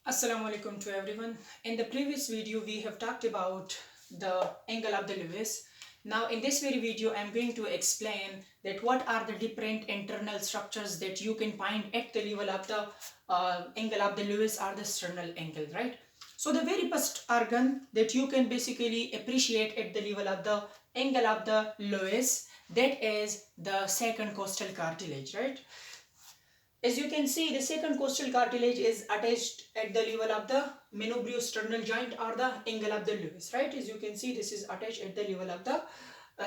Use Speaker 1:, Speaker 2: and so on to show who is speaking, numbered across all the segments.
Speaker 1: Assalamu alaikum to everyone. In the previous video we have talked about the angle of the Lewis. Now in this very video I am going to explain that what are the different internal structures that you can find at the level of the angle of the Lewis or the sternal angle, right? So the very first organ that you can basically appreciate at the level of the angle of the Lewis, that is the second costal cartilage, right? As you can see, the second costal cartilage is attached at the level of the Minubrio sternal joint or the angle of the Lewis, right? As you can see, this is attached at the level of the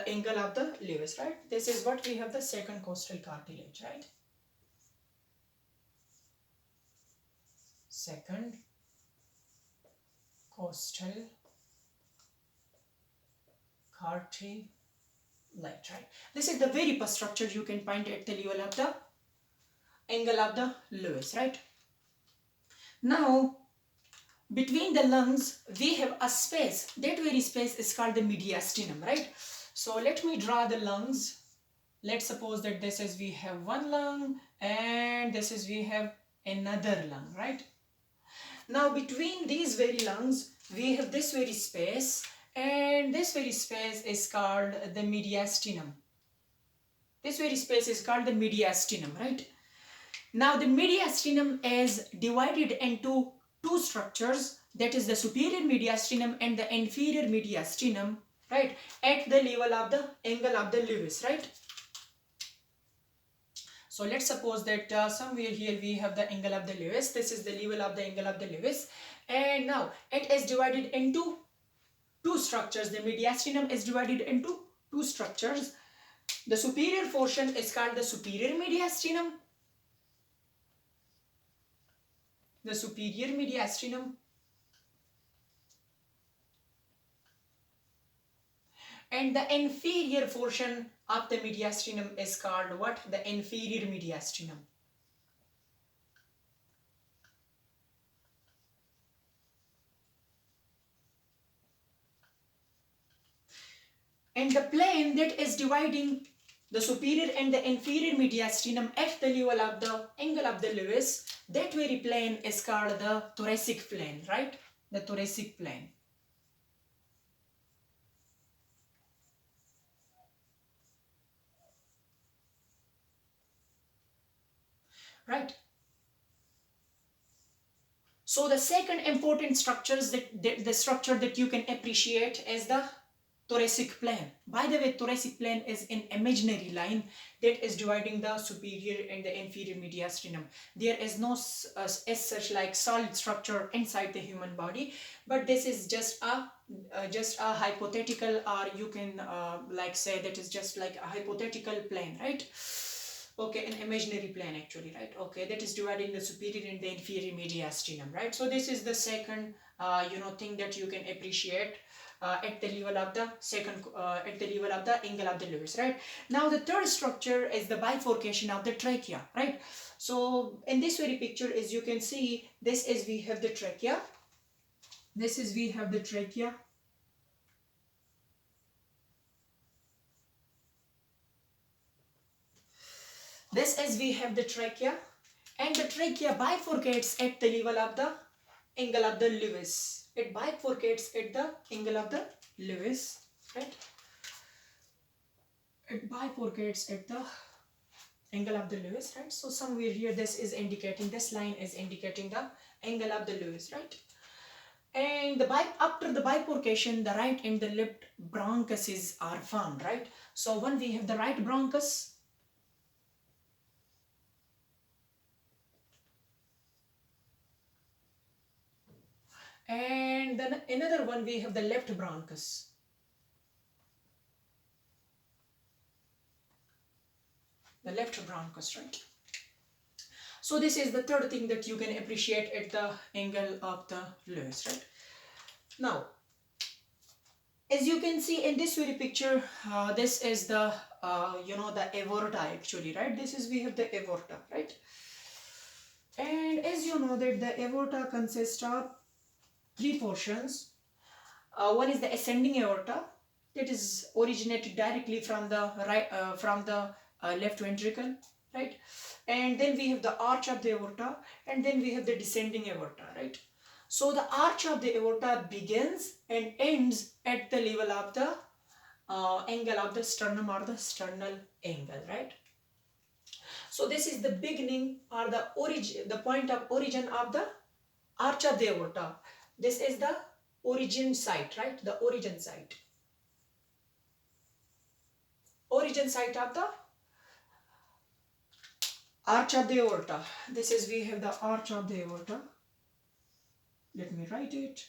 Speaker 1: angle of the Lewis, right? This is what we have, the second costal cartilage, right? Second costal cartilage, right? This is the very first structure you can find at the level of the angle of the Lewis, right? Now, between the lungs, we have a space. That very space is called the mediastinum, right? So let me draw the lungs. Let's suppose that this is we have one lung and this is we have another lung, right? Now between these very lungs, we have this very space, and this very space is called the mediastinum. This very space is called the mediastinum, right? Now the mediastinum is divided into two structures, that is the superior mediastinum and the inferior mediastinum, right, at the level of the angle of the Lewis, right? So let's suppose that somewhere here we have the angle of the Lewis. This is the level of the angle of the Lewis, and now it is divided into two structures. The mediastinum is divided into two structures. The superior portion is called the superior mediastinum. The superior mediastinum, and the inferior portion of the mediastinum is called what? The inferior mediastinum. And the plane that is dividing the superior and the inferior mediastinum at the level of the angle of the Lewis, that very plane is called the thoracic plane, right? The thoracic plane. Right? So the second important structures the structure that you can appreciate is the thoracic plane. By the way, thoracic plane is an imaginary line that is dividing the superior and the inferior mediastinum. There is no as such like solid structure inside the human body, but this is just a hypothetical, or you can like say that is just like a hypothetical plane, right? Okay, an imaginary plane actually, right? Okay, that is dividing the superior and the inferior mediastinum, right? So this is the second thing that you can appreciate at the level of the at the level of the angle of the Lewis, right? Now the third structure is the bifurcation of the trachea, right? So in this very picture, as you can see, this is we have the trachea. This is we have the trachea. This is we have the trachea, and the trachea bifurcates at the level of the angle of the Lewis. It bifurcates at the angle of the Lewis, right? It bifurcates at the angle of the Lewis, right? So somewhere here this is indicating, this line is indicating the angle of the Lewis, right? And after the bifurcation, the right and the left bronchuses are formed, right? So when we have the right bronchus, and then another one we have the left bronchus. The left bronchus, right? So this is the third thing that you can appreciate at the angle of the Lewis, right? Now, as you can see in this very picture, this is the the aorta actually, right? This is we have the aorta, right? And as you know that the aorta consists of three portions. One is the ascending aorta, that is originated directly from the left ventricle. right? And then we have the arch of the aorta, and then we have the descending aorta, right? So the arch of the aorta begins and ends at the level of the angle of the sternum or the sternal angle, right? So this is the beginning or the origin, the point of origin of the arch of the aorta. This is the origin site, right? The origin site. Origin site of the arch of the aorta. This is, we have the arch of the aorta. Let me write it.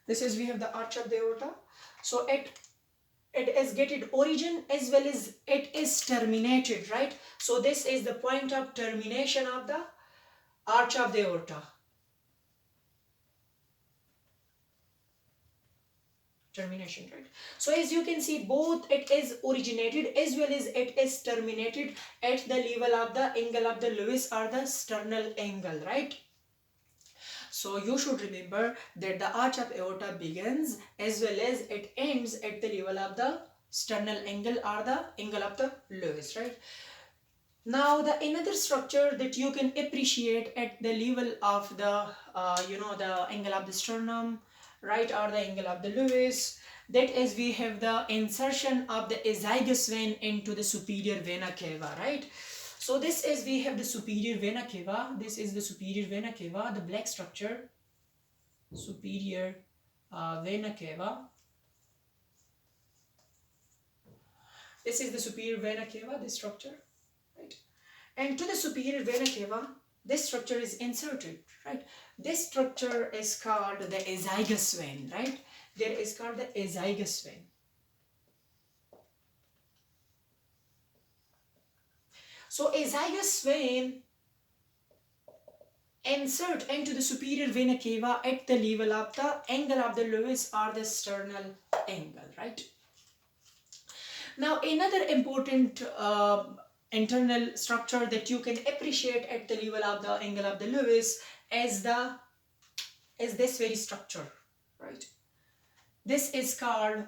Speaker 1: This is, we have the arch of the aorta. So it is getting origin as well as it is terminated, right? So this is the point of termination of the arch of the aorta. Termination, right? So as you can see, both it is originated as well as it is terminated at the level of the angle of the Lewis or the sternal angle, right? So you should remember that the arch of aorta begins as well as it ends at the level of the sternal angle or the angle of the Lewis, right? Now the another structure that you can appreciate at the level of the the angle of the sternum, right, or the angle of the Lewis, that is, we have the insertion of the azygos vein into the superior vena cava, right? So this is, we have the superior vena cava. This is the superior vena cava, the black structure, superior vena cava. This is the superior vena cava, this structure, right? And to the superior vena cava, this structure is inserted, right? This structure is called the azygos vein, right? There is called the azygos vein. So azygos vein insert into the superior vena cava at the level of the angle of the Lewis or the sternal angle, right? Now another important internal structure that you can appreciate at the level of the angle of the Lewis is this very structure, right? This is called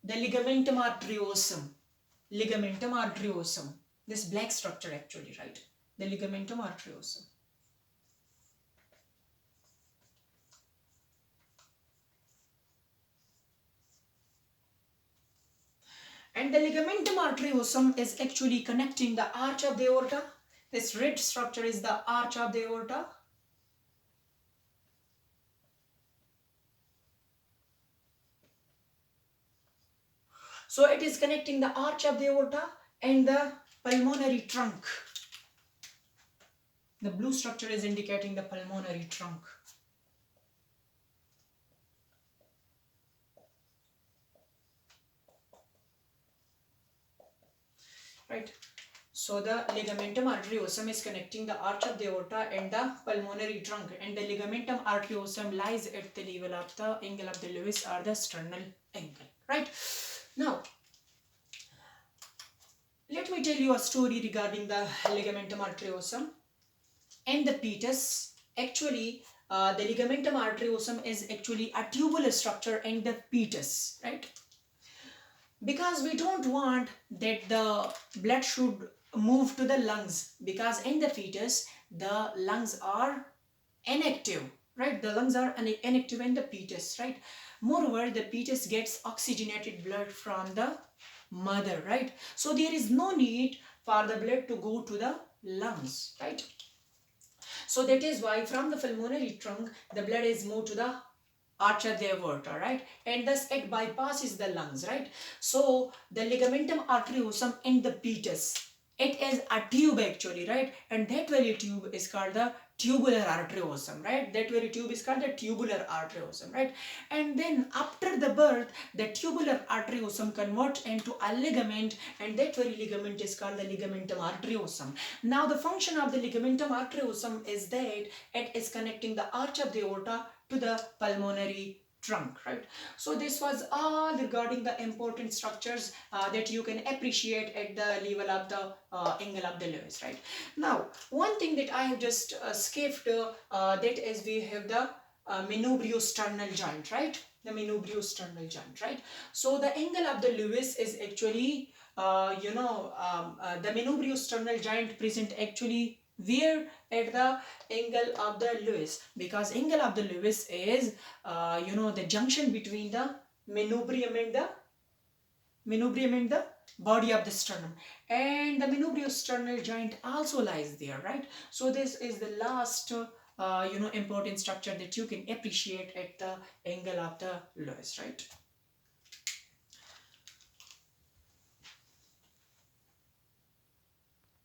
Speaker 1: the ligamentum arteriosum. Ligamentum arteriosum. This black structure actually, right? The ligamentum arteriosum. And the ligamentum arteriosum is actually connecting the arch of the aorta. This red structure is the arch of the aorta. So it is connecting the arch of the aorta and the pulmonary trunk. The blue structure is indicating the pulmonary trunk. Right. So the ligamentum arteriosum is connecting the arch of the aorta and the pulmonary trunk, and the ligamentum arteriosum lies at the level of the angle of the Lewis or the sternal angle, right? Now, let me tell you a story regarding the ligamentum arteriosum and the fetus. Actually, the ligamentum arteriosum is actually a tubular structure in the fetus, right? Because we don't want that the blood should move to the lungs, because in the fetus the lungs are inactive, right? The lungs are inactive in the fetus, right? Moreover, the fetus gets oxygenated blood from the mother, right? So there is no need for the blood to go to the lungs, right? So that is why from the pulmonary trunk the blood is moved to the arch of the aorta, right? And thus it bypasses the lungs, right? So the ligamentum arteriosum in the fetus, it is a tube actually, right? And that very tube is called the tubular arteriosum, right? That very tube is called the tubular arteriosum, right? And then after the birth, the tubular arteriosum converts into a ligament, and that very ligament is called the ligamentum arteriosum. Now the function of the ligamentum arteriosum is that it is connecting the arch of the aorta to the pulmonary trunk, right? So this was all regarding the important structures that you can appreciate at the level of the angle of the Lewis, right? Now, one thing that I have just skipped, that is, we have the Minubrio sternal joint, right? the Minubrio-sternal joint, right? So the angle of the Lewis is actually, the Minubrio-sternal joint present actually where at the angle of the Lewis, because angle of the Lewis is, the junction between the Minubrium and the body of the sternum, and the Minubrio-sternal joint also lies there, right? So this is the last important structure that you can appreciate at the angle of the Lewis, right?